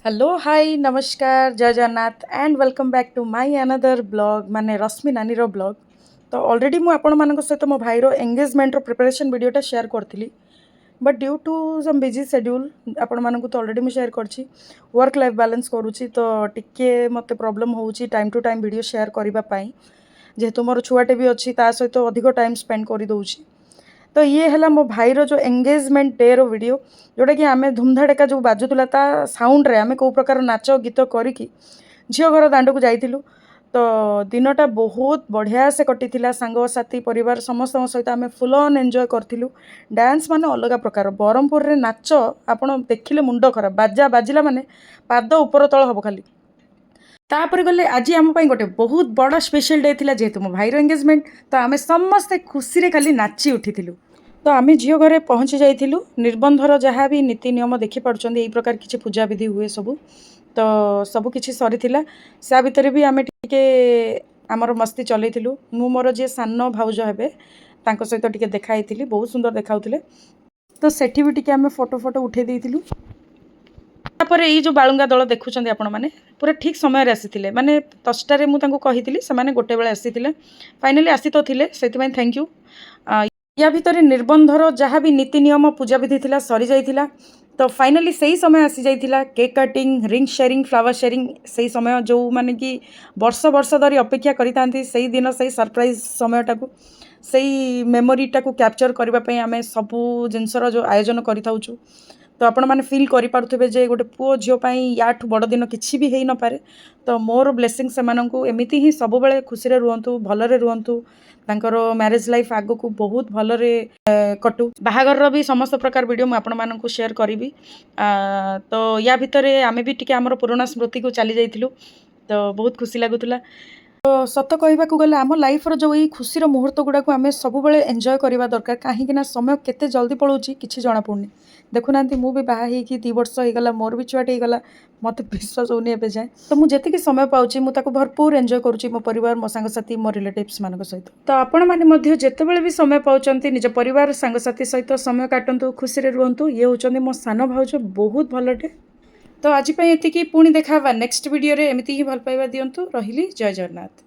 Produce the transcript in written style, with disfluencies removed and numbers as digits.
Hello hi नमस्कार जय Jagannath and welcome back to my another blog माने रश्मि नानी रो ब्लॉग। तो ऑलरेडी मु आपण मानक सहित मो भाई रो एंगेजमेंट रो प्रिपरेशन वीडियोटा शेयर करथिली but due to some busy schedule आपण मानक तो ऑलरेडी मु शेयर करछि। वर्क लाइफ बैलेंस करूछि तो टिके मते प्रॉब्लम होउछि time to time video share करबा पई जेहेतु मोर छुआटे भी अछि ता सहित अधिक टाइम स्पेंड करि दउछि। तो ये है मो भाई रो जो एंगेजमेंट डे रो वीडियो जोटा कि आम धूमधाड़का जो बाजुला ता साउंड रे आम कौ प्रकार नाच गीत करी झील घर दांड को जाइलु। तो दिनटा बहुत बढ़िया से कटी सांगसाथी परिवार समस्त सहित आम फुल ऑन एंजॉय करथिलु। डांस माने अलग प्रकार ब्रह्मपुर रे नाच आपण देखिले मुंड खराब बाजा बाजिला माने पाद ऊपर तल हब खाली। तापर गले आज आम गोटे बहुत बड़ा स्पेशल डे थिला जेहेतु मो भाईर एंगेजमेंट तो आम समस्ते खुशी खाली नाची उठी। तो आम झील घरे पहुँची जाइलु निबंधर जहाँ भी नीति नियम देखिपुं यही प्रकार किसी पूजा विधि हुए सबू तो सबकि सरी से भितर भी आम टे आमर मस्ती चलू मु मोर जी सान भाउज हे सहित टे देखाई बहुत सुंदर देखाऊे तो सेठी भी टे आम फोटो फोटो उठे देलु। तापर ये जो बालुंगा दल देखुं आपण मैंने पूरा ठीक समय आसी माने 10टारे मुझे कही से गोटे बेले आसी फाइनाली आसी तो थे से थैंक यू। या भितर निबंधर जहाँ भी नीति नियम पूजा विधि थिला सरी जाइथिला तो फाइनाली सही समय आसी जाइथिला cake cutting ring sharing flower sharing सही समय जो माने कि वर्ष वर्ष धरी अपेक्षा करितांती सही दिन सही सरप्राइज समयटा को सही मेमोरीटा को कैप्चर करबा पई आमे सबु जिनसर जो आयोजन करिताउछु। तो आपण मैंने फिल करें जे गोटे पुओ झील याठू बड़ दिन किसी भी हो न पारे। तो मोर ब्लेसिंग से एमती ही सब बेले खुशी रुहतु भलरे रुहतु तांकर मैरिज लाइफ आग को बहुत भलरे कटु। बाहागर भी समस्त प्रकार वीडियो मुझे शेयर करी। तो या भितर आमे भी टिके आमर पुराना स्मृति को चली जाइलु तो बहुत खुशी लगुला। तो सत कहवाक गले आम लाइफ्र जो ये खुशीर मुहूर्त गुड़ाक आम सब एंजॉय करवा दरकार कहीं समय केते जल्दी पलाऊँगी किसी जना पड़नी देखुना मु भी बाहा हो 2 वर्ष होगा मोर भी छुआटे होगा मत विश्वास होनी ए जाए। तो मुझे समय पाऊँ मुझे भरपूर एंजॉय करुँची मो परिवार मो सांगसाथी मो रिलेटिव्स मान सहित। तो आपण मैंने जितेबाला भी समय पाँच निज परिवार सांगसाथी सहित समय काटतु खुशी रुहतु। ये हूँ मो सान भाउज बहुत भलटे। तो आज ये पुणी देखा नेक्स्ट वीडियो रे एमती ही भल पाइबा दियंतु रहिली जय जगन्नाथ।